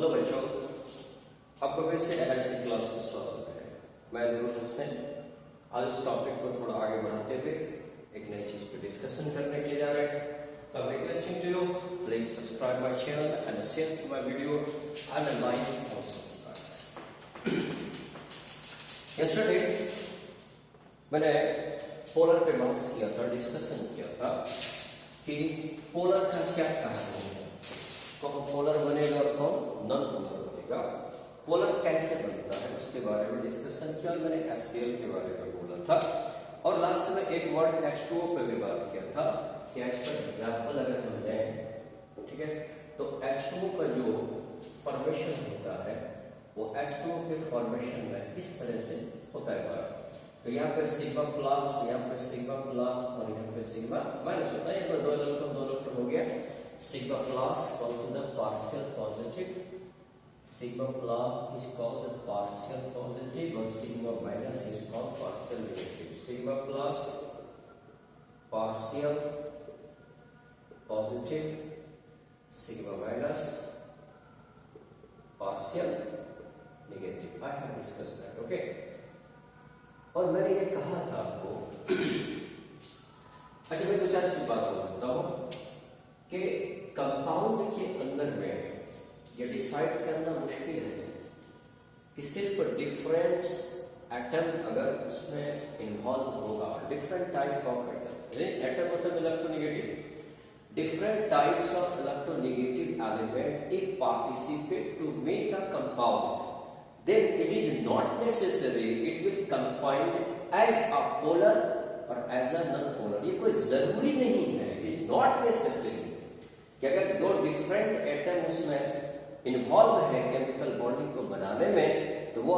Hello बच्चों, आपको फिर से एलआईसी क्लास में स्वागत है। मैं नूरुल हसन। आज इस टॉपिक को थोड़ा आगे बढ़ाते हुए एक नई चीज पे डिस्कशन करने के लिए जा रहे हैं। तो I'm requesting to you, please subscribe my channel and share to my video and like also. Yesterday मैंने पोलर पे बात किया था, डिस्कशन किया था कि पोलर का क्या कारण है, कौन पोलर बनेगा और कौन नॉन पोलर बनेगा, पोलर कैसे बनता है उसके बारे में डिस्कशन किया। मैंने HCl के बारे में बोला था और लास्ट में एक वर्ड H2O पे भी बात किया था कि एज पर एग्जाम्पल अगर हम लें, ठीक है, तो H2O का जो फॉर्मेशन होता है वो H2O के फॉर्मेशन में इस तरह से होता है हमारा। तो यहाँ पे सिग्मा प्लस, यहाँ पे सिग्मा प्लस और यहाँ पे सिग्मा माइनस होता है। यहाँ पर दो इलेक्ट्रॉन हो गया। Sigma plus called to the partial positive. Sigma plus is called the partial positive or sigma minus is called partial negative. Sigma plus partial positive, sigma minus partial negative. I have discussed that. Okay. और मैंने ये कहा था आपको अच्छा मैं दो चार चीज बात बताता हूँ कि कंपाउंड के अंदर में ये डिसाइड करना मुश्किल है कि सिर्फ डिफरेंट एटम अगर उसमें इन्वॉल्व होगा, different type of atom, atom मतलब electronegative, different types of electronegative element if participate to make a compound, then it is not necessary it will confined as a polar or as a non-polar. ये कोई जरूरी नहीं है, it is not necessary कि अगर दो different atom उसमें involve है केमिकल बॉन्डिंग को बनाने में तो वो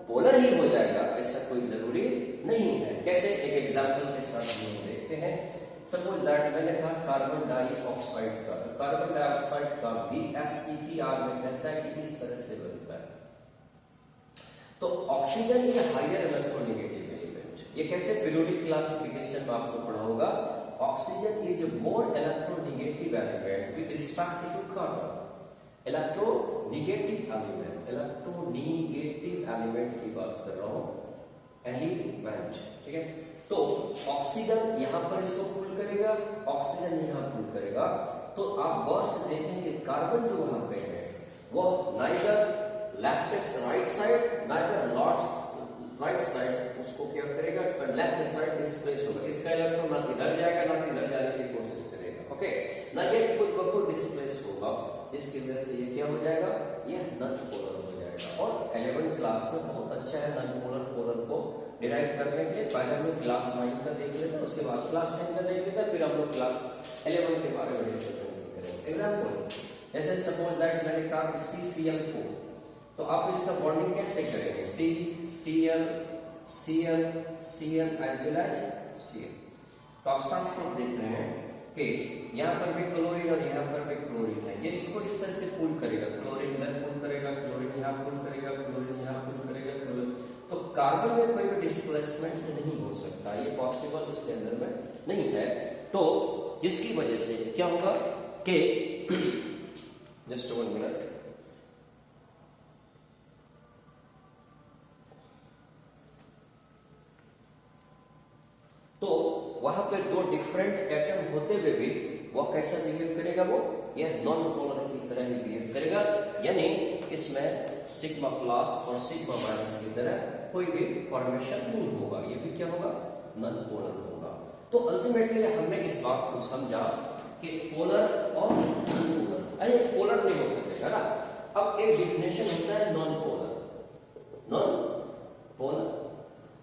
पोलर ही हो जाएगा, ऐसा कोई जरूरी नहीं है। कैसे, एक एग्जांपल के साथ हम देखते हैं। सपोज दैट मैंने कहा कार्बन डाइऑक्साइड का, तो कार्बन डाइऑक्साइड का BsEpR में कहता है कि इस तरह से बनता है। तो ऑक्सीजन ये हायर इलेक्ट्रोनेगेटिव एलिमेंट, ये कैसे पीरियोडिक क्लासिफिकेशन में आपको पढ़ा होगा। Oxygen is more electronegative element with respect to carbon. Electronegative element की बात कर रहा हूं, एलिमेंट, ठीक है। तो ऑक्सीजन यहां पर इसको पुल करेगा, ऑक्सीजन यहां पुल करेगा, तो आप गौर से देखेंगे कार्बन जो वहां पे है वो neither left right side, neither right side उसको क्या करेगा, लेफ्ट साइड डिस्प्लेस होगा। इसका इलेक्ट्रॉन ना इधर जाएगा ना इधर जाने की कोशिश करेगा, ओके, ना ये खुद ब खुद डिस्प्लेस होगा, जिसकी वजह से ये क्या हो जाएगा, ये नॉन पोलर हो जाएगा। और 11th क्लास में बहुत अच्छा है नॉन पोलर पोलर को डिराइव करने के लिए। पहले हम लोग क्लास 9 का देख लेते हैं, उसके बाद क्लास 10 का देख लेते हैं, फिर हम लोग क्लास 11 के बारे में डिस्कशन करेंगे। एग्जाम्पल जैसे सपोज दैट मैंने कहा कि CCl4, तो आप इसका बॉन्डिंग कैसे करेंगे, CCl as well as Cl। तो आप साफ साफ देख रहे हैं कि यहाँ पर भी क्लोरीन और यहाँ पर भी क्लोरीन है, ये इसको इस तरह से पुल करेगा, क्लोरीन इधर पुल करेगा, क्लोरीन यहाँ पुल करेगा, क्लोरीन यहाँ पुल करेगा, क्लोरीन। तो कार्बन में कोई भी डिस्प्लेसमेंट नहीं हो सकता, ये पॉसिबल उसके अंदर में नहीं है। तो जिसकी वजह से क्या होगा कि जस्ट 1 मिनट, तो वहां पे दो डिफरेंट एटम होते हुए भी वो कैसा बिहेव करेगा, वो यह नॉन पोलर की तरह ही बिहेव करेगा, यानी इसमें सिग्मा प्लस और सिग्मा माइनस की तरह कोई भी फॉर्मेशन नहीं होगा, ये भी क्या होगा, नॉन पोलर होगा। तो अल्टीमेटली हमने इस बात को समझा कि पोलर और नॉन पोलर, अरे पोलर नहीं हो सकेगा ना। अब एक डिफिनेशन होता है नॉन पोलर,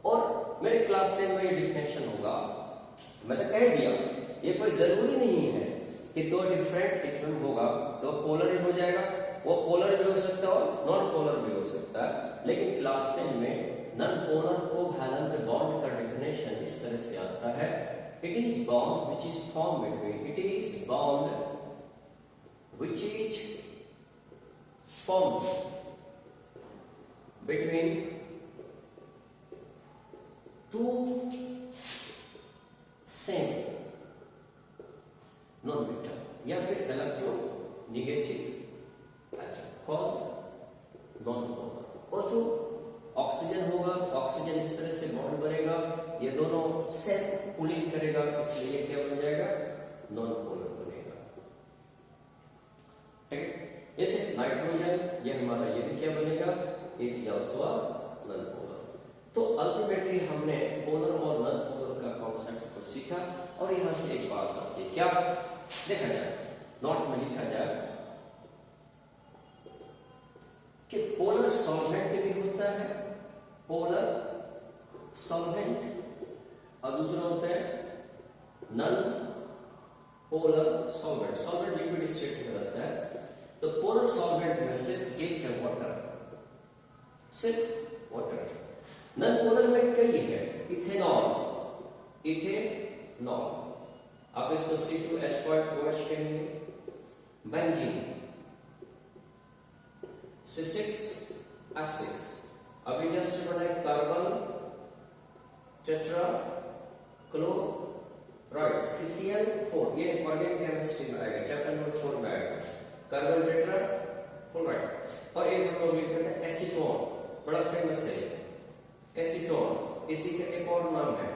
और मेरे क्लास 10 में ये डिफिनेशन होगा, मैंने कह दिया ये कोई जरूरी नहीं है कि दो डिफरेंट एटम होगा तो पोलर ही हो जाएगा, वो पोलर भी हो सकता है और नॉन पोलर भी हो सकता है। लेकिन क्लास 10 में नॉन पोलर कोवैलेंट बॉन्ड का डिफिनेशन इस तरह से आता है, it is bond which is form between, it is bond which is form between two same non-metal या फिर electronegative atom called self pulling करेगा, इसलिए क्या बन जाएगा, नॉन पोलर बनेगा। ठीक है, जैसे नाइट्रोजन, ये हमारा ये भी क्या बनेगा, it is also known polar. तो अल्टीमेटली हमने पोलर और नॉन पोलर का कॉन्सेप्ट को सीखा। और यहां से एक बात आती है, क्या देखा जाए, नोट में लिखा जाए कि पोलर सॉल्वेंट भी होता है, पोलर सॉल्वेंट, और दूसरा होता है non polar solvent. Solvent liquid state में रहता है, तो पोलर सॉल्वेंट में सिर्फ एक है वाटर, सिर्फ वाटर। नॉन पोलर में कई है, इथेनॉल, इथेनॉल, आप इसको C2H5OH कहेंगे, बेंजीन, C6 H6, अभी जस्ट बना है कार्बन टेट्रा क्लोराइड, CCl4, ये ऑर्गेनिक केमिस्ट्री में आएगा, चैप्टर नंबर 4 में आएगा, कार्बन टेट्रा क्लोराइड। और एक हम लोग लिख देते हैं एसीटोन, बड़ा फेमस है एसीटोन, इसी का एक और नाम है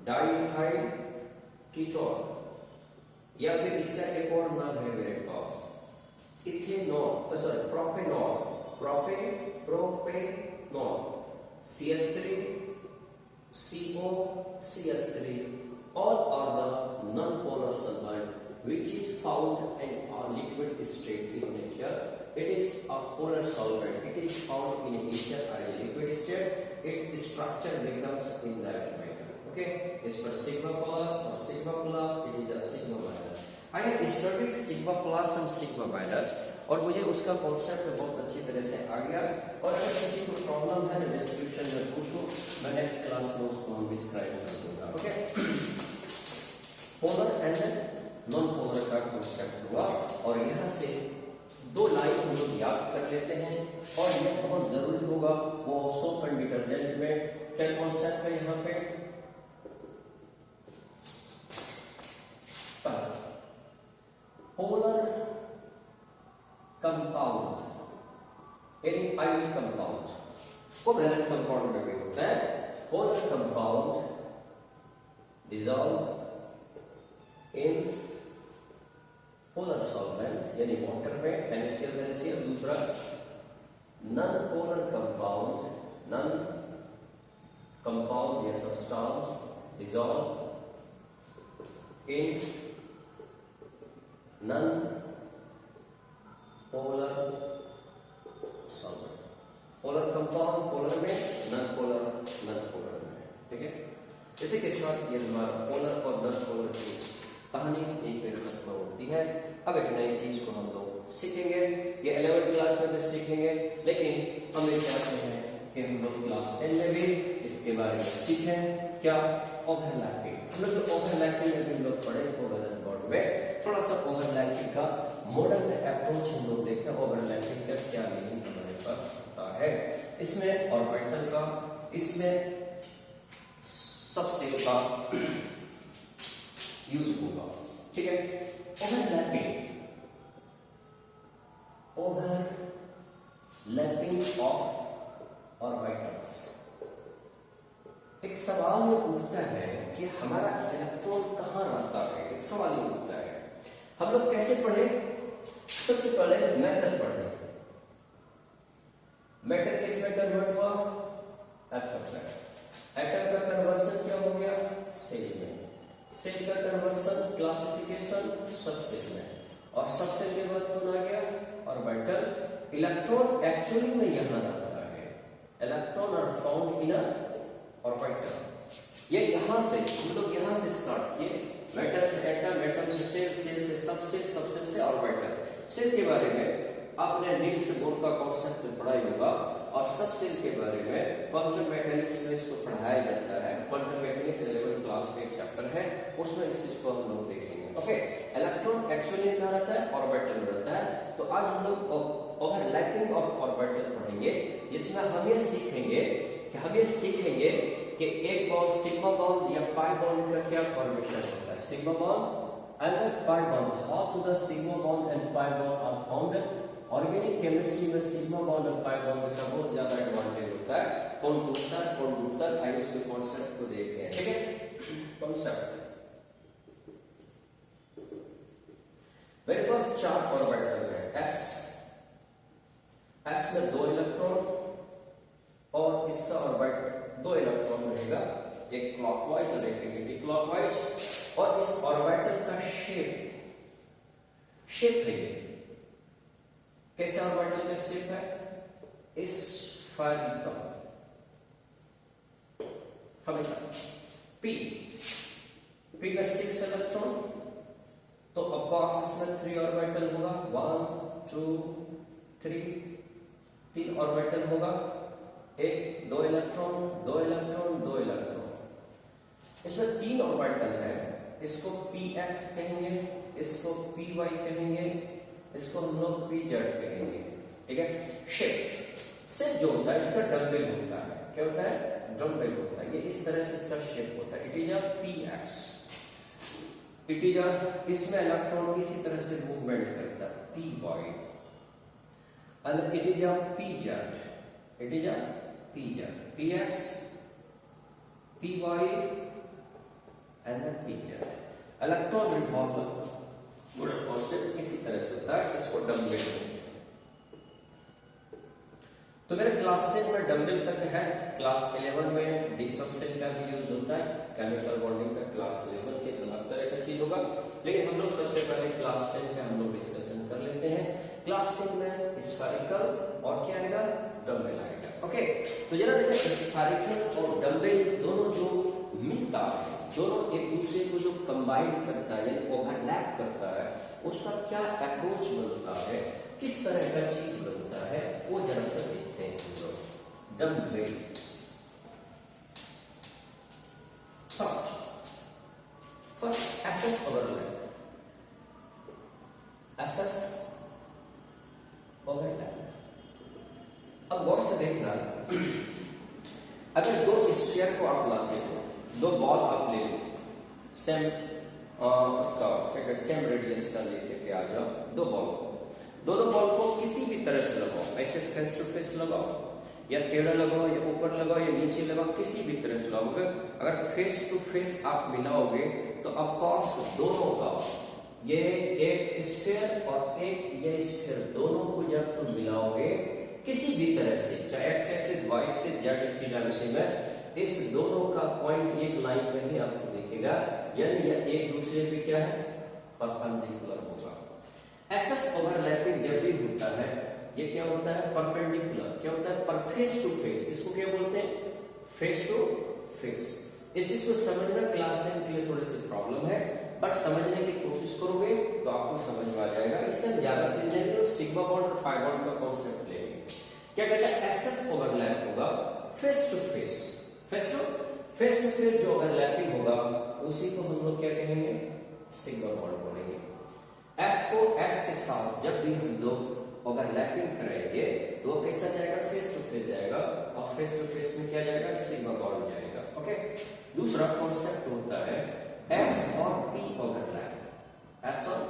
डाइइथाइल कीटोन, या फिर इसका एक और नाम है मेरे पास ethanol, sorry propanol, propanol, CH3 CO CH3, all are the non-polar solvent which is found in a liquid state in nature. It is a polar solvent, it is found in nature as a liquid state, its structure becomes in that manner. Okay, is for sigma plus or sigma plus, it is a sigma minus. I have studied sigma plus and sigma minus और मुझे उसका concept बहुत अच्छी तरह से आ गया। और अगर किसी को प्रॉब्लम है तो डिस्क्रिप्शन में पूछो, मैं नेक्स्ट क्लास में उसको हम डिस्क्राइब कर दूंगा। Okay, polar and non polar का कॉन्सेप्ट हुआ, और यहाँ से दो लाइन हम लोग याद कर लेते हैं, और यह बहुत जरूरी होगा, वो सोप एंड डिटर्जेंट में क्या कॉन्सेप्ट है यहाँ पे, पोलर कंपाउंड, यानी आयनिक कंपाउंड, कोवैलेंट कंपाउंड में भी होता है, polar compound dissolve in polar solvent यानी वाटर में NaCl, दूसरा non polar compound, non compound या substance dissolve in non polar solvent, polar compound polar में, नॉन पोलर में। ठीक है, इसी के साथ ये हमारा पोलर और नॉन पोलर की कहानी एक बार खत्म होती है। अब एक नई चीज को हम लोग सीखेंगे, ये 11th क्लास में भी सीखेंगे, लेकिन हम ये चाहते हैं कि हम लोग क्लास 10 में भी इसके बारे में सीखें, क्या, ओवरलैपिंग। हम लोग ओवरलैपिंग में भी हम लोग पढ़े कोवैलेंट बॉन्ड में, थोड़ा सा ओवरलैपिंग का मॉडर्न अप्रोच हम लोग देखें, ओवरलैपिंग का क्या मीनिंग हमारे पास होता है, इसमें ऑर्बिटल का, इसमें सबसेल का यूज होगा। ठीक है, ओवरलैपिंग ऑफ ऑर्बिटल्स। एक सवाल ये उठता है कि हमारा इलेक्ट्रॉन कहाँ रहता है, एक सवाल ये उठता है, हम लोग कैसे पढ़े, सबसे पहले मेटल पढ़े, मेटल किस में कन्वर्ट हुआ, एटम में, एटम का कन्वर्सन क्या हो गया, सेल में, सेल का कन्वर्सन क्लासिफिकेशन सबसेल में, और सबसेल के बाद कौन आ गया, ऑर्बिटल। इलेक्ट्रॉन एक्चुअली में यहां रहता है, electron are found in orbital. ये यहां से हम लोग यहां से स्टार्ट किए, मेटल से एटम, एटम से सेल, सेल से सबसेल, सबसेल से ऑर्बिटल। सेल के बारे में आपने नील्स बोर का कॉन्सेप्ट पढ़ा होगा, और सबसेल के बारे में क्वांटम मैकेनिक्स में इसको पढ़ाया जाता है, क्वांटम मैकेनिक्स 11th क्लास में एक चैप्टर है, उसमें इस चीज को हम लोग देखेंगे। ओके, इलेक्ट्रॉन एक्चुअली कहाँ रहता है, ऑर्बिटल में रहता है। तो आज हम लोग ओवरलैपिंग ऑफ ऑर्बिटल पढ़ेंगे, जिसमें हम ये सीखेंगे कि एक बॉन्ड सिग्मा बॉन्ड या पाई बॉन्ड का क्या फॉर्मेशन होता है, sigma bond and pi bond, how to the sigma bond and pi bond are found. Organic chemistry में सिग्मा बॉन्ड और पाई बॉन्ड का बहुत ज्यादा एडवांटेज होता है, कौन टूटता है कौन टूटता है, आइए उसके कॉन्सेप्ट को देखते हैं। ठीक है, कॉन्सेप्ट। मेरे पास 4 ऑर्बिटल है s में 2 इलेक्ट्रॉन और इसका ऑर्बिट 2 इलेक्ट्रॉन रहेगा, एक क्लॉकवाइज और एक एंटी क्लॉकवाइज। और इस ऑर्बिटल का शेप है कैसे? ऑर्बिटल का शेप है स्फेरिकल हमेशा। p में 6 इलेक्ट्रॉन, तो ऑफकोर्स इसमें 3 ऑर्बिटल होगा, 1 2 3 ऑर्बिटल होगा, 1 2 इलेक्ट्रॉन 2 इलेक्ट्रॉन 2 इलेक्ट्रॉन। इसमें 3 ऑर्बिटल है, इसको px कहेंगे, इसको py कहेंगे, इसको हम लोग pz कहेंगे, ठीक है। शेप जो होता है इसका डम्बल होता है, क्या होता है? डम्बल होता है। ये इस तरह से इसका शेप होता है, it is a px, it is a, इसमें इलेक्ट्रॉन किसी तरह से मूवमेंट करता है py, and it is a pz, it is a pz, px py and then pz। Electron revolver good constant इसी तरह से होता है, इसको डम्बल। तो मेरे क्लास 10 में डम्बल तक है, क्लास 11 में डी सबसेट का भी यूज होता है, केमिकल बॉन्डिंग का क्लास 11 के अलग तरह का चीज होगा, लेकिन हम लोग सबसे पहले क्लास 10 का हम लोग डिस्कशन कर लेते हैं। क्लास 10 में स्फेरिकल और क्या आएगा? डम्बल आएगा। ओके, तो जरा देखिए स्फेरिकल और डम्बल दोनों जो मिलता है, दोनों एक दूसरे को जो कंबाइन करता है यानी ओवरलैप करता है, उसका क्या अप्रोच बनता है, किस तरह का चीज बनता है, वो जरा सा देखते हैं हम लोग। Dumbbell first SS overlap, SS overlap. अब गौर से देखना, अगर 2 स्फीयर को आप लाते हो, 2 बॉल आप ले लो, सेम उसका क्या कहते सेम रेडियस का लेके के आ जाओ, 2 बॉल को, दोनों बॉल को किसी भी तरह से लगाओ, ऐसे फेस टू फेस लगाओ या टेढ़ा लगाओ या ऊपर लगाओ या नीचे लगाओ, किसी भी तरह से लगाओगे। अगर फेस टू फेस आप मिलाओगे तो ऑफकोर्स दोनों का, ये एक स्फीयर और एक ये स्फीयर, दोनों को जब तुम मिलाओगे किसी भी तरह से, चाहे X axis Y axis Z axis dimension में, इस दोनों का पॉइंट एक लाइन में ही आपको दिखेगा, यानी यह एक दूसरे पे क्या है? परपेंडिकुलर होगा। एसएस ओवरलैपिंग जब भी होता है, ये क्या होता है? परपेंडिकुलर। क्या होता है? पर फेस टू फेस, इसको क्या बोलते हैं? Face to face. इस चीज को समझना क्लास 10 के लिए थोड़ी सी प्रॉब्लम है, बट समझने की कोशिश करोगे तो आपको समझ में आ जाएगा। इससे ज्यादा चीजें सिग्मा बॉन्ड और पाई बॉन्ड का कॉन्सेप्ट लेंगे। क्या कहता है? एसएस ओवरलैप होगा face to face, face to face जो ओवरलैपिंग होगा उसी को हम लोग क्या कहेंगे? सिग्मा बॉन्ड बोलेंगे। एस को एस के साथ जब भी हम लोग ओवरलैपिंग करेंगे तो कैसा जाएगा? फेस टू फेस जाएगा, और फेस टू फेस में क्या जाएगा? सिग्मा बॉन्ड जाएगा। ओके, दूसरा कॉन्सेप्ट होता है एस और पी ओवरलैप, एस और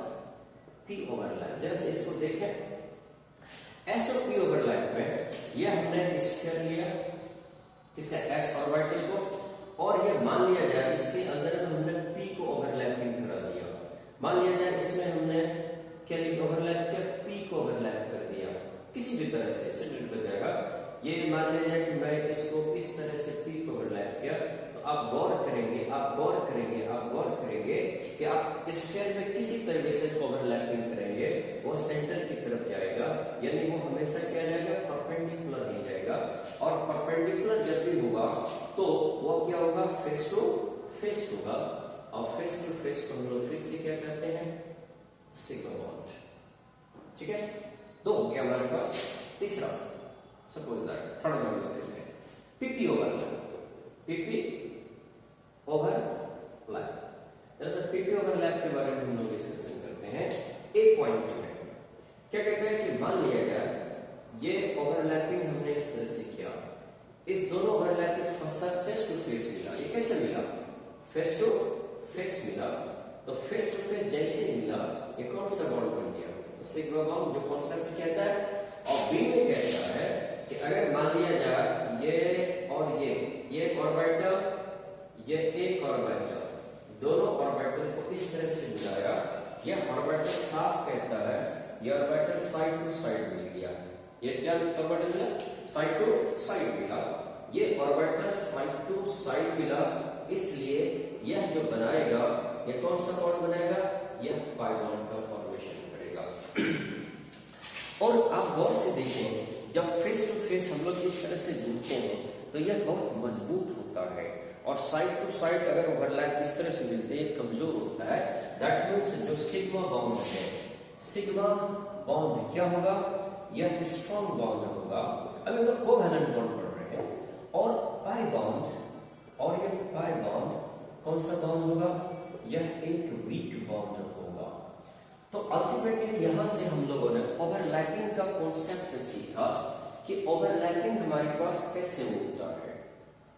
पी ओवरलैप। जैसे इसको देखें, एस और पी ओवरलैप में यह हमने स्फीयर लिया, किसका? एस ऑर्बिटल को, और ये मान लिया जाए इसके अंदर में हमने पी को ओवरलैपिंग करा दिया। मान लिया जाए इसमें हमने क्या लिखा? ओवरलैप किया, पी को ओवरलैप कर दिया, किसी भी तरह से सेटल कर जाएगा। ये मान लिया जाए कि मैं इसको इस तरह से पी को ओवरलैप किया, तो आप गौर करेंगे कि आप स्फीयर में किसी तरह से ओवरलैपिंग करेंगे, वो सेंटर की तरफ जाएगा, यानी वो हमेशा क्या जाएगा? परपेंडिकुलर ही जाएगा। और परपेंडिकुलर जब भी होगा तो वो क्या होगा? फेस टू फेस होगा, और फेस टू फेस को हम लोग फिर से क्या कहते हैं? Sigma bond. ठीक है, 2 हो गया हमारे पास। तीसरा, सपोज दैट थर्ड नंबर देखते हैं, पीपी ओवरलैप, पीपी ओवरलैप। दरअसल पीपी ओवरलैप के बारे में हम लोग डिस्कशन करते हैं। एक पॉइंट में क्या कहते हैं कि मान लिया जाए ये ओवरलैपिंग हमने इस तरह से किया, इस दोनों ओवरलैपिंग फेस टू फेस मिला। ये कैसे मिला? फेस टू फेस मिला, तो फेस टू फेस जैसे मिला ये कौन सा बॉन्ड बन गया? सिग्मा बॉन्ड, जो कॉन्सेप्ट कहता है। और बी में कहता है कि अगर मान लिया जाए ये और ये एक ऑर्बिटल, ये एक ऑर्बिटल, दोनों ऑर्बिटल को इस तरह से मिलाया, ये ऑर्बिटल साफ कहता है ये ऑर्बिटल साइड टू साइड मिल गया। ये क्या ऑर्बिटल मिला? साइड टू साइड मिला। ये ऑर्बिटल साइड टू साइड मिला, इसलिए यह जो बनाएगा ये कौन सा बॉन्ड बनाएगा? यह पाई बॉन्ड का फॉर्मेशन करेगा। और आप गौर से देखें, जब फेस टू फेस हम लोग इस तरह से जुड़ते हैं तो यह बहुत मजबूत होता है, और साइड टू साइड अगर ओवरलैप इस तरह से मिलते हैं कमजोर होता है। दैट मीन्स जो सिग्मा बॉन्ड है, सिग्मा बॉन्ड क्या होगा? यह स्ट्रॉन्ग बॉन्ड होगा। अभी हम लोग कोवैलेंट बॉन्ड पढ़ रहे हैं। और पाई बॉन्ड, और यह पाई बॉन्ड कौन सा बॉन्ड होगा? यह एक वीक बॉन्ड होगा। तो अल्टीमेटली यहां से हम लोगों ने ओवरलैपिंग का कॉन्सेप्ट सीखा कि ओवरलैपिंग हमारे पास कैसे होता है,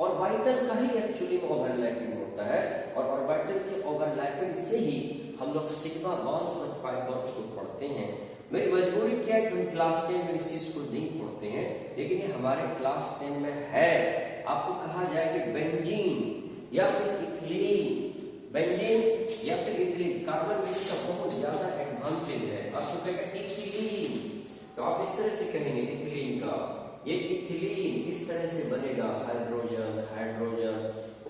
ऑर्बिटल का ही एक्चुअली में ओवरलैपिंग होता है, और ऑर्बिटल के ओवरलैपिंग से ही हम लोग सिग्मा बॉन्ड और पाई बॉन्ड को पढ़ते हैं। मेरी मजबूरी क्या है कि हम क्लास 10 में इस चीज को नहीं पढ़ते हैं, लेकिन ये हमारे क्लास 10 में है। आपको कहा जाए कि बेंजीन या फिर इथिलीन, बेंजीन या फिर इथिलीन, कार्बन बेस का बहुत ज्यादा एडवांटेज है। आपको कहेगा इथिलीन, तो आप इस तरह से कहेंगे इथिलीन का, ये इथिलीन इस तरह से बनेगा, हाइड्रोजन हाइड्रोजन,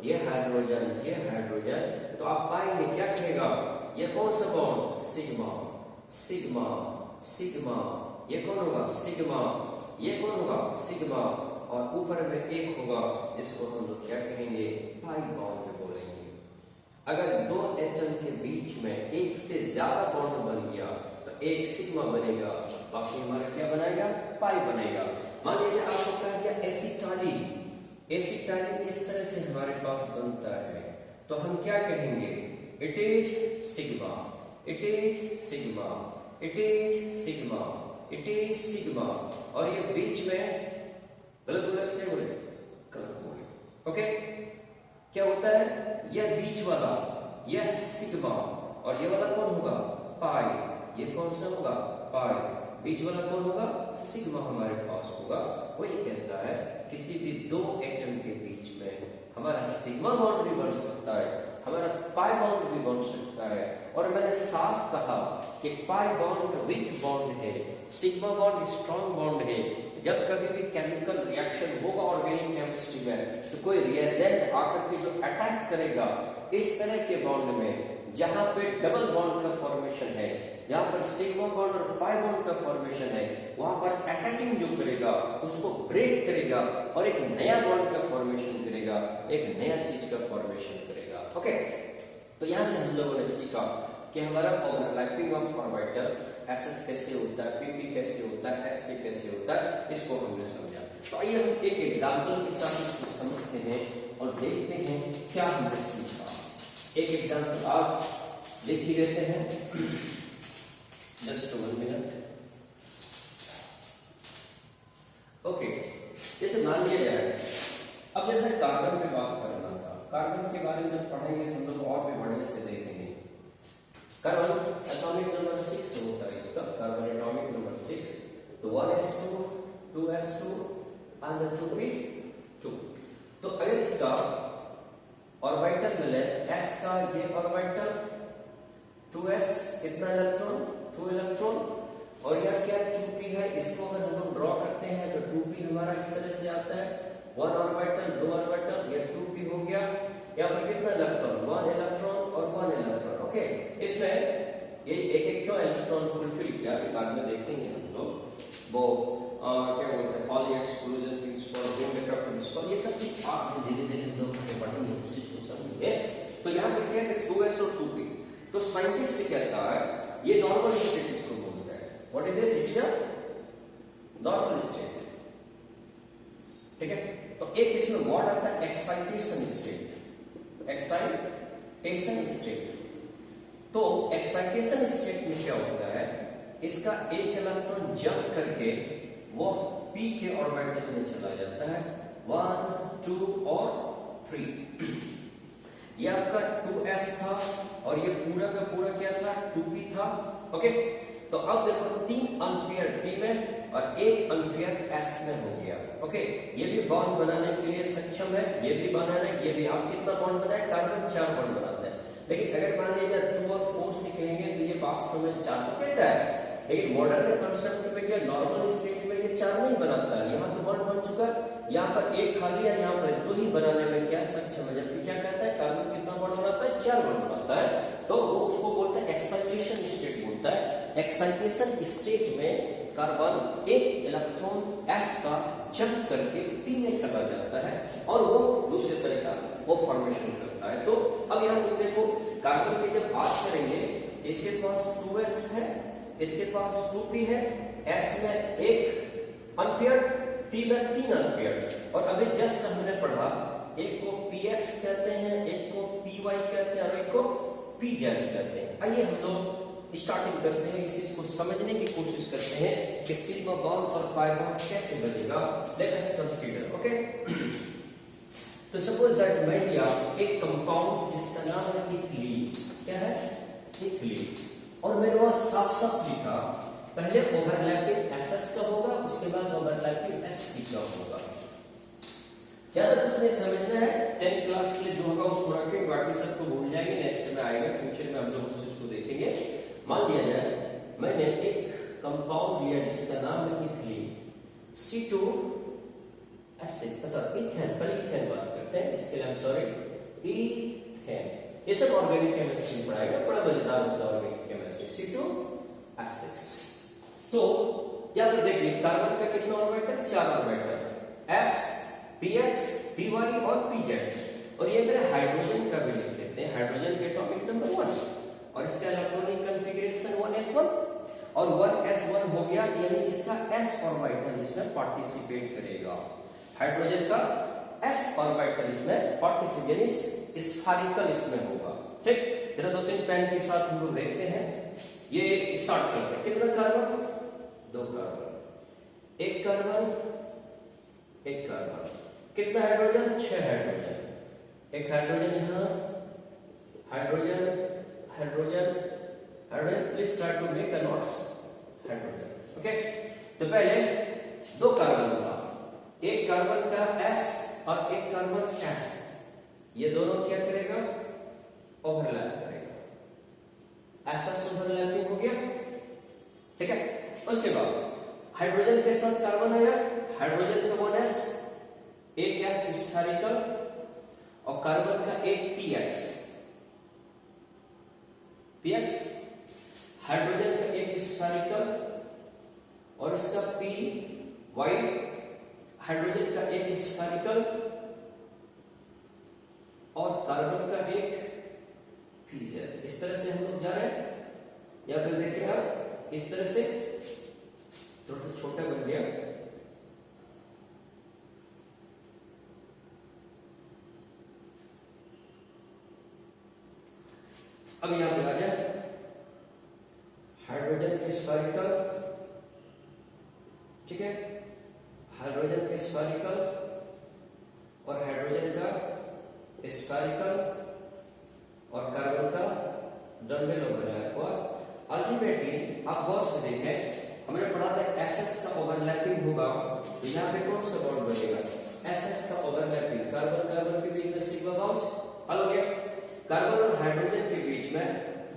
ये हाइड्रोजन ये हाइड्रोजन, तो आप पाएंगे क्या कहेगा? ये कौन सा बॉन्ड? सिग्मा सिग्मा सिग्मा, ये कौन होगा? सिग्मा, ये कौन होगा? सिग्मा, और ऊपर में एक होगा, इसको हम लोग क्या कहेंगे? पाई बॉन्ड बोलेंगे। अगर दो एटम के बीच में एक से ज्यादा बॉन्ड बन गया तो एक सिग्मा बनेगा, बाकी हमारा क्या बनाएगा? पाई बनेगा। मान लीजिए आपको कहा गया एसिटालीन, एसिटालीन इस तरह से हमारे पास बनता है, तो हम क्या कहेंगे? It is sigma, it is sigma, it is sigma, it is sigma, और ये बीच में गलत बोले से बोले गलत बोले, ओके? क्या होता है? यह बीच वाला यह सिग्मा, और ये वाला कौन होगा? पाई। ये कौन सा होगा? पाई। बीच वाला कौन होगा? सिग्मा हमारे पास होगा। वही कहता है किसी भी दो एटम के बीच में हमारा सिग्मा बॉन्ड भी बन सकता है, हमारा पाई बॉन्ड भी बन सकता है। और मैंने साफ कहा कि पाई बॉन्ड वीक बॉन्ड है, सिग्मा बॉन्ड स्ट्रॉन्ग बॉन्ड है। जब कभी भी केमिकल रिएक्शन होगा ऑर्गेनिक केमिस्ट्री में, तो कोई रिएजेंट आकर के जो अटैक करेगा इस तरह के बॉन्ड में, जहां पे डबल बॉन्ड का फॉर्मेशन है, जहां पर सिग्मा बॉन्ड और पाई बॉन्ड का फॉर्मेशन है, वहां पर अटैकिंग जो करेगा उसको ब्रेक करेगा और एक नया बॉन्ड का फॉर्मेशन करेगा, एक नया चीज का फॉर्मेशन करेगा। ओके, तो यहां से हम लोगों ने सीखा कि हमारा ओवरलैपिंग ऑफ ऑर्बिटल एसएस कैसे होता है, पीपी कैसे होता है, एसपी कैसे होता है, इसको हमने समझा। तो आइए हम एक एग्जांपल के साथ इसको समझते हैं और देखते हैं क्या हमने सीखा। एक एग्जांपल आज लिख ही लेते हैं, जस्ट 1 मिनट। ओके, जैसे मान लिया जाए, अब जैसे कार्बन पे बात करना था, कार्बन के बारे में पढ़ेंगे हम लोग और भी बढ़िया से देखेंगे। कार्बन एटॉमिक नंबर 6 होता है इसका, कार्बन एटॉमिक नंबर 6, तो 1s2 2s2 and 2p2। तो अगर इसका ऑर्बिटल मिले s का, ये ऑर्बिटल 2s कितना इलेक्ट्रॉन? 2 इलेक्ट्रॉन, और यह क्या 2p है, इसको अगर हम लोग ड्रॉ करते हैं तो 2p हमारा इस तरह से आता है, 1 ऑर्बिटल 2 ऑर्बिटल, यह 2p हो गया। यहाँ पर कितना इलेक्ट्रॉन? 1 इलेक्ट्रॉन और 1 इलेक्ट्रॉन। ओके, इसमें ये एक क्यों इलेक्ट्रॉन फुलफिल किया बाद में देखेंगे हम लोग, वो क्या बोलते हैं, Pauli exclusion principle, unit principle, ये सब चीज आप धीरे धीरे हम लोग पढ़ेंगे, उस चीज को समझेंगे। तो यहाँ पर क्या है 2s और 2p, तो साइंटिस्ट कहता है ये नॉर्मल स्टेट इसको बोलते हैं। What is this? It is a normal state, ठीक है। तो एक इसमें वर्ड आता है एक्साइटेशन स्टेट, एक्साइटेशन स्टेट। तो एक्साइटेशन स्टेट में क्या होता है, इसका एक इलेक्ट्रॉन जंप करके वो p के ऑर्बिटल में चला जाता है, 1 2 और 3। ये आपका 2s था और ये पूरा का पूरा क्या था? 2p था। ओके, तो अब देखो 3 अनपेयर पी में और 1 अनपेयर एस में हो गया। ओके, ये भी बॉन्ड बनाने के लिए सक्षम है, ये भी बनाना, ये भी। आप कितना बॉन्ड बनाए? कार्बन 4 बॉन्ड बनाते हैं। लेकिन अगर मान लीजिए 2 और 4 से कहेंगे तो ये वास्तव में 4 तो कहता है, लेकिन मॉडर्न कंसेप्ट में क्या नॉर्मल स्टेट में ये 4 नहीं बनाता है। यहाँ तो बॉन्ड बन चुका है, यहाँ पर 1 खाली है, यहाँ पर 2 ही बनाने में क्या सक्षम है। जबकि क्या कहता है कार्बन कितना बॉन्ड बनाता है? 4 बॉन्ड बनाता है। तो वो उसको बोलते हैं एक्साइटेशन स्टेट बोलता है। एक्साइटेशन स्टेट में कार्बन एक इलेक्ट्रॉन एस का जंप करके पी में चला जाता है और वो दूसरे तरह का वो फॉर्मेशन करता है। तो अब यहाँ तुम देखो कार्बन की जब बात करेंगे, इसके पास 2s है, इसके पास 2p है, s में 1 अनपेयर, p में 3 अनपेयर। और अभी जस्ट हमने पढ़ा एक को px कहते हैं, एक को py कहते हैं और एक को pz कहते हैं। आइए हम लोग स्टार्टिंग करते हैं, इस चीज को समझने की कोशिश करते हैं कि सिग्मा बॉन्ड और पाई बॉन्ड कैसे बनेगा। Let us consider. ओके, तो सपोज दैट मैं लिया एक कंपाउंड जिसका नाम है इथिलीन। क्या है? इथिलीन। और मैंने वहां साफ साफ लिखा पहले ओवरलैपिंग एसएस का होगा, उसके बाद ओवरलैपिंग एसपी का होगा। ज्यादा कुछ नहीं समझना है, 10 क्लास में जो होगा उसको रखें, बाकी सबको भूल जाएंगे। नेक्स्ट में आएगा, फ्यूचर में हम लोग उस चीज को देखेंगे। मान लिया जाए मैंने एक कंपाउंड लिया जिसका नाम है इथिलीन, C2H6, इथेन। पहले इथेन बात करते हैं, इसके लिए आई एम सॉरी, इथेन। ये सब ऑर्गेनिक केमिस्ट्री पढ़ाएगा, बड़ा मजेदार होता है ऑर्गेनिक केमिस्ट्री। C2H6। तो यहाँ पे देखिए कार्बन का कितना orbital? 4 orbital, S, Px, Py और Pz। और ये मेरे हाइड्रोजन का भी लिख लेते हैं, हाइड्रोजन के एटॉमिक नंबर 1 और इसका इलेक्ट्रॉनिक कॉन्फ़िगरेशन 1s1 और 1s1 हो गया, यानी इसका s ऑर्बिटल इसमें पार्टिसिपेट करेगा। हाइड्रोजन का s ऑर्बिटल इसमें पार्टिसिपेट यानी स्फेरिकल इसमें होगा। ठीक, जरा 2-3 पेन के साथ हम लोग देखते हैं। ये स्टार्ट करते हैं। कितना कार्बन? 2 carbon, 1 carbon, 1 carbon. कितना हाइड्रोजन? 6 हाइड्रोजन। 1 हाइड्रोजन यहाँ, hydrogen, hydrogen, hydrogen. Please try to make a notes hydrogen. Okay, तो पहले 2 कार्बन था, 1 कार्बन का S और 1 कार्बन S। ये दोनों क्या करेगा? ओवरलैप करेगा। ऐसा ओवरलैपिंग हो गया। ठीक है, उसके बाद हाइड्रोजन के साथ कार्बन आया, हाइड्रोजन का 1s, 1 S स्फेरिकल और कार्बन का 1 px, हाइड्रोजन का 1 स्फेरिकल और इसका p y, हाइड्रोजन का 1 स्फेरिकल और कार्बन का 1 pz। इस तरह से हम लोग जा रहे हैं। या फिर देखिए आप इस तरह से, थोड़ा सा छोटा बन गया। अब यहां पे आ जाए हाइड्रोजन के स्फेरिकल। ठीक है, हाइड्रोजन के स्फेरिकल और हाइड्रोजन का स्फेरिकल और कार्बन का डबल ओवरलैप हुआ। अल्टीमेटली आप गौर से देखें, हमने पढ़ा था एसएस का ओवरलैपिंग होगा, तो यहाँ पे कौन सा बॉन्ड बनेगा? एसएस का ओवरलैपिंग, कार्बन कार्बन के बीच में सिग्मा बॉन्ड हल हो गया। कार्बन और हाइड्रोजन के बीच में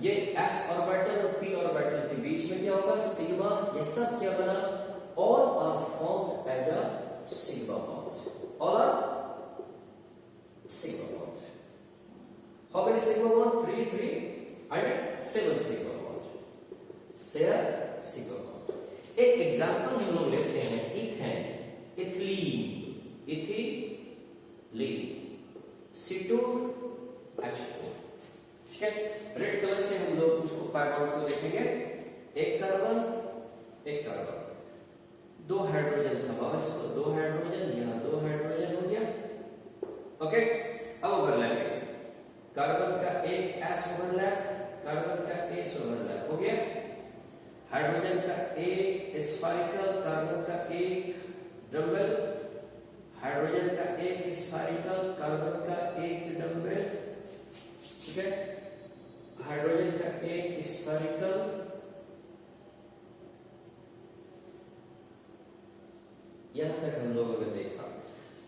ये s ऑर्बिटल और p ऑर्बिटल के बीच में क्या होगा? सिग्मा। ये सब क्या बना? All are formed as a sigma bond. All are sigma bond. How many sigma bond? 3 3 and 7 sigma bond. There sigma bond. एक एग्जांपल हम लोग लेते हैं, इथेन, इथिलीन, इथिलीन, C2H4। ठीक है, रेड कलर से हम लोग उसको पाई बॉन्ड को देखेंगे। 1 कार्बन, 1 कार्बन, 2 हाइड्रोजन था, बस 2 हाइड्रोजन, यहाँ 2 हाइड्रोजन हो गया। ओके, अब ओवरलैप, कार्बन का 1 S ओवरलैप, कार्बन का S ओवरलैप हो गया। हाइड्रोजन का 1 स्फेरिकल, कार्बन का 1 डबल, हाइड्रोजन का 1 स्फेरिकल, कार्बन का 1 डबल। ठीक है, हाइड्रोजन का 1 स्फेरिकल यहाँ तक हम लोगों ने देखा।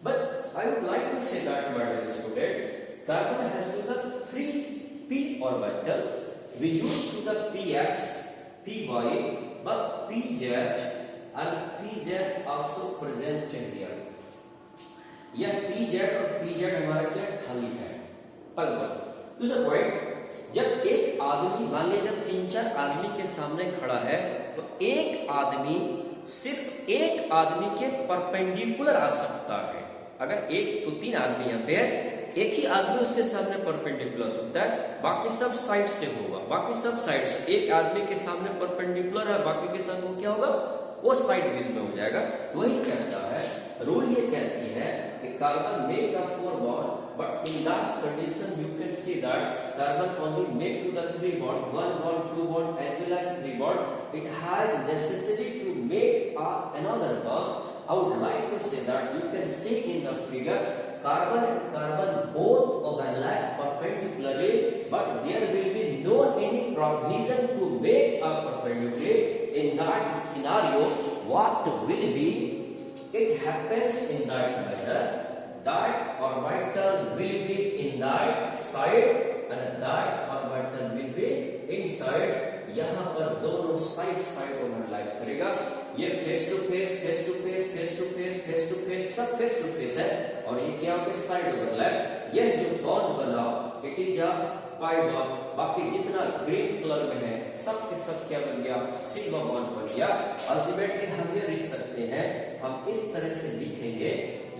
But I would like to say that my dear student, carbon has to the 3p orbital. We used to the px, py, but pz and pz also present here. यह pz और pz हमारा क्या खाली है, पग। दूसरा point, जब एक आदमी, मान लीजिए जब 3-4 आदमी के सामने खड़ा है तो एक आदमी सिर्फ एक आदमी के परपेंडिकुलर आ सकता है। अगर एक तो 3 आदमी यहाँ पे है, एक ही आदमी उसके सामने परपेंडिकुलर होता है, बाकी सब साइड से होगा, बाकी सब साइड से। एक आदमी के सामने परपेंडिकुलर है, बाकी के साथ वो क्या होगा, वो साइड वेज में हो जाएगा। वही कहता है, रूल ये कहती है कि carbon make a 4 bond, but in that condition you can see that carbon only make to the 3 bond, 1 bond, 2 bond as well as 3 bond. It has necessity to make another bond. I would like to say that you can see in the figure, carbon and carbon both overlap perpendicularly, but there will be no any provision to make a perpendicular. In that scenario, what will be? It happens in that manner that orbital will be in that side and that orbital will be inside. यहाँ पर दोनों side overlap करेगा। ये face to face, face to face, face to face, face to face, सब face to face है। और ये क्या होगा, साइड ओवरलैप। यह जो बॉन्ड बना, it is a pi bond. बाकी जितना ग्रीन कलर में है सब के सब क्या बन गया, सिग्मा बॉन्ड बन गया। अल्टीमेटली हम ये लिख सकते हैं, हम इस तरह से लिखेंगे,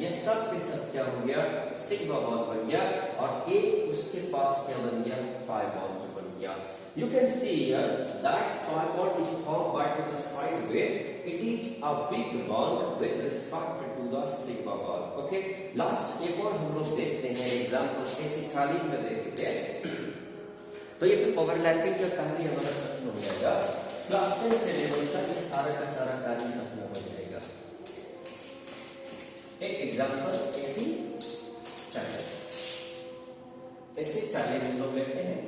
ये सब के सब क्या हो गया, सिग्मा बॉन्ड बन गया। और एक उसके पास क्या बन गया, पाई बॉन्ड जो बन गया। You can see here that pi bond is formed by the side way. It is a big bond with respect to the sigma bond. Okay. Last एक और हम लोग देखते हैं एग्जाम्पल एसिटाइलिन में देखेंगे। तो ये ओवरलैपिंग का कहानी हमारा खत्म हो जाएगा। क्लास 10 के लेवल का ये सारा का सारा कहानी खत्म हो जाएगा। एक एग्जाम्पल एसिटाइलिन। एसिटाइलिन हम लोग लेते हैं।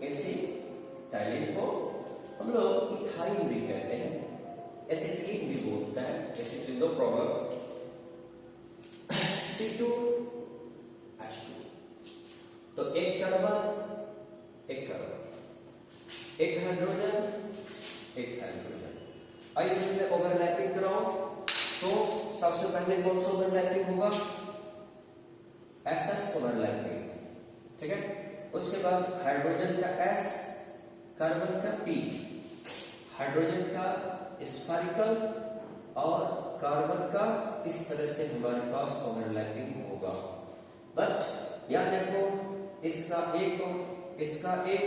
एसिटाइलिन को हम लोग इथाइल भी कहते हैं, एसिटिलीन भी बोलता है, एसिटिलीन, नो प्रॉब्लम। C2H2, तो एक कार्बन, एक हाइड्रोजन, एक हाइड्रोजन। आइए इसमें ओवरलैपिंग कराओ। तो सबसे पहले कौन सा ओवरलैपिंग होगा, SS ओवरलैपिंग, ठीक है। उसके बाद हाइड्रोजन का S, कार्बन का P, हाइड्रोजन का स्फेरिकल और कार्बन का इस तरह से हमारे पास ओवरलैपिंग होगा। बट यहां देखो, इसका एक, इसका एक,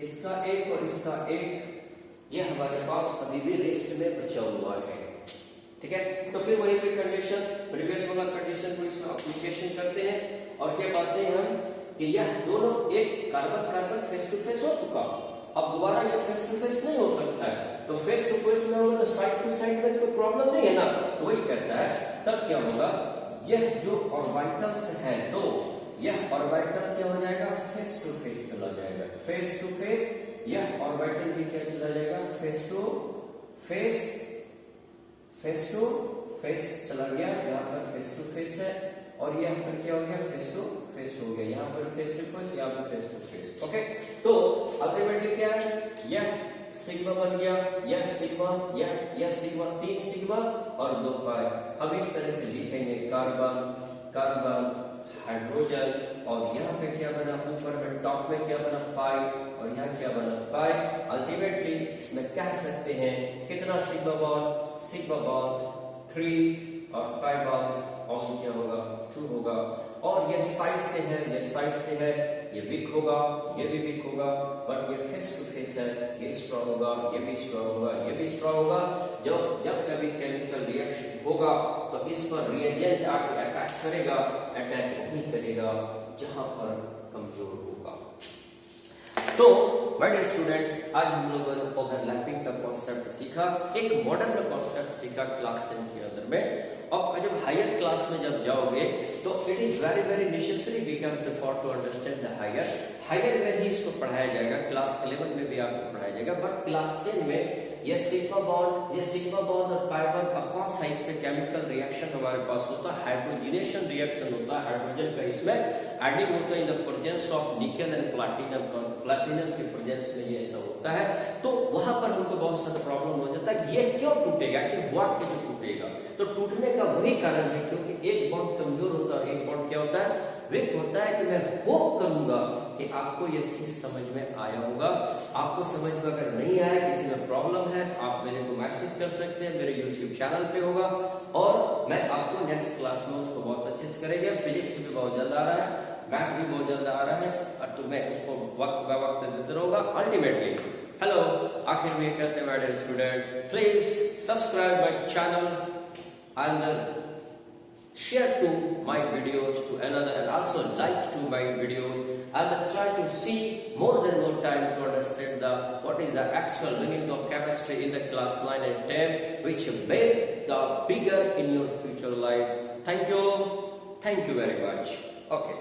इसका एक और इसका एक, ये हमारे पास अभी भी रेस्ट में बचा हुआ है, ठीक है। तो फिर वही पे कंडीशन, प्रीवियस वाला कंडीशन को इसमें एप्लीकेशन करते हैं और क्या पाते हैं हम कि यह दोनों एक carbon carbon face to face हो चुका, अब दोबारा ये फेस टू फेस नहीं हो सकता है। तो फेस टू फेस में होगा तो साइड टू साइड में तो कोई प्रॉब्लम नहीं है ना। तो वही कहता है, तब क्या होगा, यह जो ऑर्बिटल्स है तो यह ऑर्बिटल क्या हो जाएगा, फेस टू फेस चला जाएगा, फेस टू फेस। यह ऑर्बिटल भी क्या चला जाएगा, face to face, face to face चला गया। यहाँ पर फेस टू फेस है और यहाँ पर क्या हो गया, फेस टू फेस हो गया। यहाँ पर फेस टू फेस, यहाँ पर फेस टू फेस। ओके, तो अल्टीमेटली क्या है, यह सिग्मा बन गया, यह सिग्मा, यह सिग्मा, 3 सिग्मा और 2 पाई। हम इस तरह से लिखेंगे, कार्बन कार्बन हाइड्रोजन, और यहाँ पे क्या बना, ऊपर में टॉप में क्या बना, पाई, और यहाँ क्या बना, पाई। अल्टीमेटली इसमें कह सकते हैं कितना सिग्मा बॉन्ड 3 और पाई बॉन्ड ऑन क्या होगा, 2 होगा। और ये साइड से है, ये साइड से है, ये वीक होगा, ये भी वीक होगा, बट ये फेस टू फेस है, ये स्ट्रॉन्ग होगा, ये भी स्ट्रॉन्ग होगा, ये भी स्ट्रॉन्ग होगा। जब कभी केमिकल रिएक्शन होगा तो इस पर रिएजेंट आके अटैक करेगा, अटैक नहीं करेगा जहां पर कमजोर होगा। तो माय डियर स्टूडेंट, आज हम लोगों ने ओवरलैपिंग का कॉन्सेप्ट सीखा, एक मॉडर्न कॉन्सेप्ट सीखा क्लास 10 के अंदर में। अब जब हायर क्लास में जब जाओगे तो it is very very necessary becomes for to understand the higher में ही इसको पढ़ाया जाएगा, क्लास 11 में भी आपको पढ़ाया जाएगा, बट क्लास 10 में ये सिग्मा बॉन्ड और पाई बॉन्ड अक्रॉस साइज पे केमिकल रिएक्शन हमारे पास होता है, हाइड्रोजनेशन रिएक्शन होता है, हाइड्रोजन का इसमें एडिंग होता है इन द प्रेजेंस ऑफ निकल एंड प्लैटिनम के प्रेजेंस में ये ऐसा होता है। तो वहां पर हमको बहुत सारा प्रॉब्लम हो जाता है कि ये क्यों टूटेगा, कि हुआ क्यों जो टूटेगा। तो टूटने का वही कारण है क्योंकि एक बॉन्ड कमजोर होता है, एक बॉन्ड क्या होता है, वीक होता है। कि मैं होप करूंगा कि आपको ये चीज समझ में आया होगा। आपको समझ में अगर नहीं आया, किसी में प्रॉब्लम है, आप मेरे को मैसेज कर सकते हैं, मेरे YouTube चैनल पे होगा और मैं आपको नेक्स्ट क्लास में उसको बहुत अच्छे से करेंगे। फिजिक्स भी बहुत जल्द आ रहा है, मैथ भी बहुत जल्द आ रहा है और तो मैं उसको वक्त ब वक्त देते रहूंगा। अल्टीमेटली हेलो, आखिर में कहते हैं my dear student, please subscribe my channel and share to my videos to another, and also like to my videos, and try to see more time to understand what is the actual meaning of chemistry in the class 9 and 10, which make the bigger in your future life. Thank you very much. Okay.